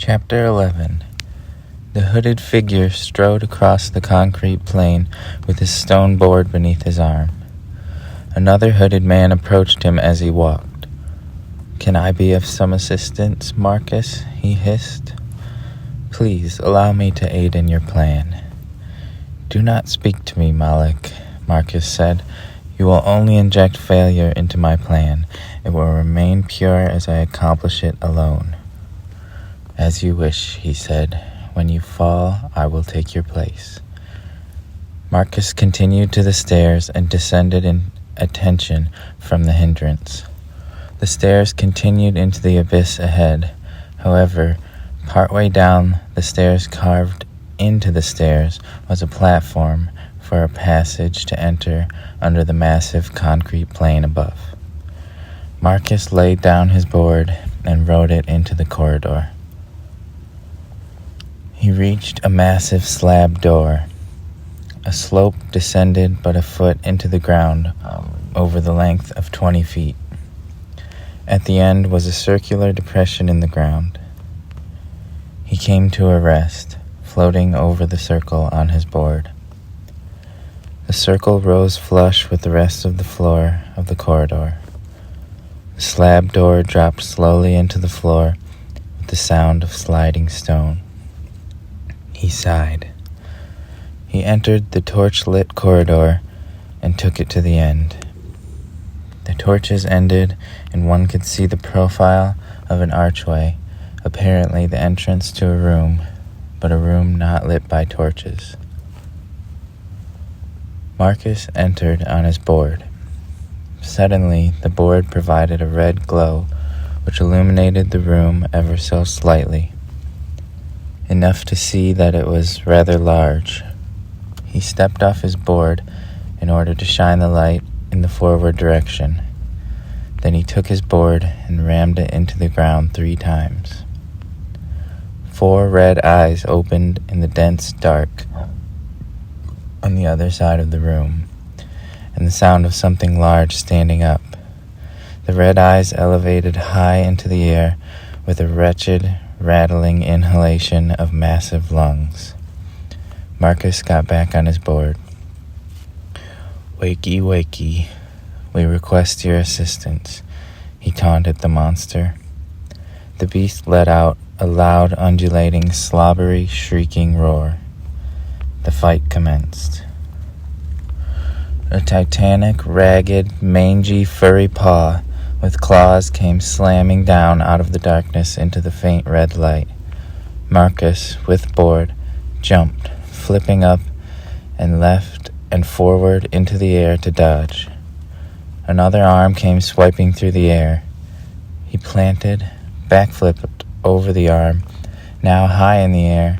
Chapter 11. The hooded figure strode across the concrete plain with his stone board beneath his arm. Another hooded man approached him as he walked. "Can I be of some assistance, Marcus?" he hissed. "Please allow me to aid in your plan." "Do not speak to me, Malik," Marcus said. "You will only inject failure into my plan. It will remain pure as I accomplish it alone." "As you wish," he said. "When you fall, I will take your place." Marcus continued to the stairs and descended in attention from the hindrance. The stairs continued into the abyss ahead. However, partway down the stairs, carved into the stairs, was a platform for a passage to enter under the massive concrete plane above. Marcus laid down his board and rode it into the corridor. He reached a massive slab door. A slope descended but a foot into the ground over the length of 20 feet. At the end was a circular depression in the ground. He came to a rest, floating over the circle on his board. The circle rose flush with the rest of the floor of the corridor. The slab door dropped slowly into the floor with the sound of sliding stone. He sighed. He entered the torch-lit corridor and took it to the end. The torches ended, and one could see the profile of an archway, apparently the entrance to a room, but a room not lit by torches. Marcus entered on his board. Suddenly, the board provided a red glow, which illuminated the room ever so slightly, enough to see that it was rather large. He stepped off his board in order to shine the light in the forward direction. Then he took his board and rammed it into the ground 3 times. 4 red eyes opened in the dense dark on the other side of the room, and the sound of something large standing up. The red eyes elevated high into the air with a wretched, rattling inhalation of massive lungs. Marcus got back on his board. "Wakey, wakey, we request your assistance," he taunted the monster. The beast let out a loud, undulating, slobbery, shrieking roar. The fight commenced. A titanic, ragged, mangy, furry paw with claws came slamming down out of the darkness into the faint red light. Marcus, with board, jumped, flipping up and left and forward into the air to dodge. Another arm came swiping through the air. He planted, backflipped over the arm, now high in the air,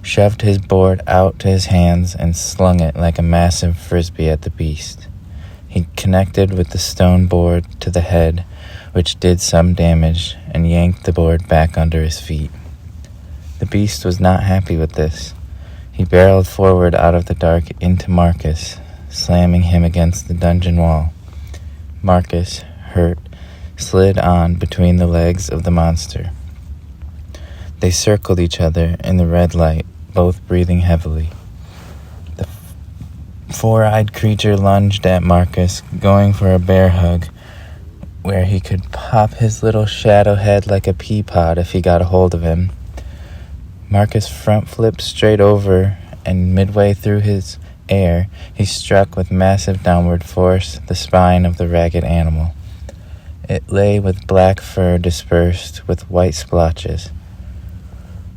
shoved his board out to his hands and slung it like a massive frisbee at the beast. He connected with the stone board to the head, which did some damage, and yanked the board back under his feet. The beast was not happy with this. He barreled forward out of the dark into Marcus, slamming him against the dungeon wall. Marcus, hurt, slid on between the legs of the monster. They circled each other in the red light, both breathing heavily. The 4-eyed creature lunged at Marcus, going for a bear hug, where he could pop his little shadow head like a pea pod if he got a hold of him. Marcus front flipped straight over, and midway through his air, he struck with massive downward force the spine of the ragged animal. It lay with black fur dispersed with white splotches,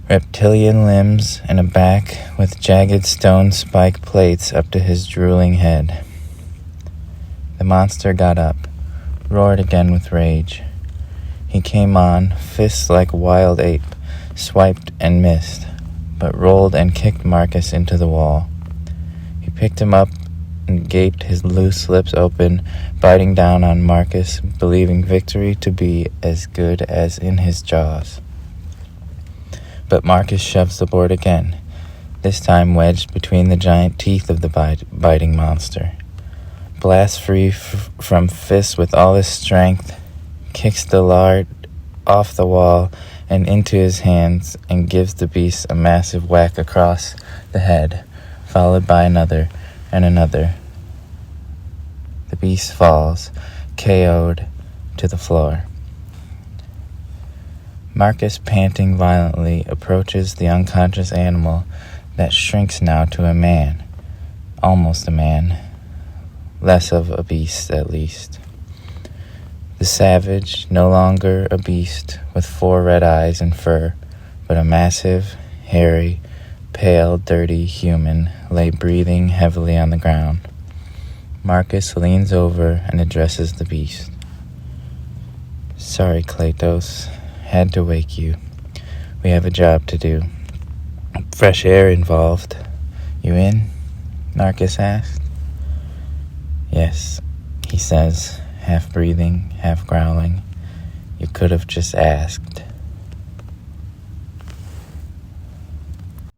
reptilian limbs, and a back with jagged stone spike plates up to his drooling head. The monster got up, roared again with rage. He came on, fists like a wild ape, swiped and missed, but rolled and kicked Marcus into the wall. He picked him up and gaped his loose lips open, biting down on Marcus, believing victory to be as good as in his jaws. But Marcus shoves the board again, this time wedged between the giant teeth of the biting monster. Blasts free from fists with all his strength, kicks the lard off the wall, and into his hands and gives the beast a massive whack across the head, followed by another and another. The beast falls, KO'd, to the floor. Marcus, panting violently, approaches the unconscious animal that shrinks now to a man, almost a man, less of a beast at least. The savage, no longer a beast with 4 red eyes and fur, but a massive, hairy, pale, dirty human, lay breathing heavily on the ground. Marcus leans over and addresses the beast. "Sorry, Kletos. Had to wake you. We have a job to do. Fresh air involved. You in?" Marcus asked. "Yes," he says, half breathing, half growling. "You could have just asked."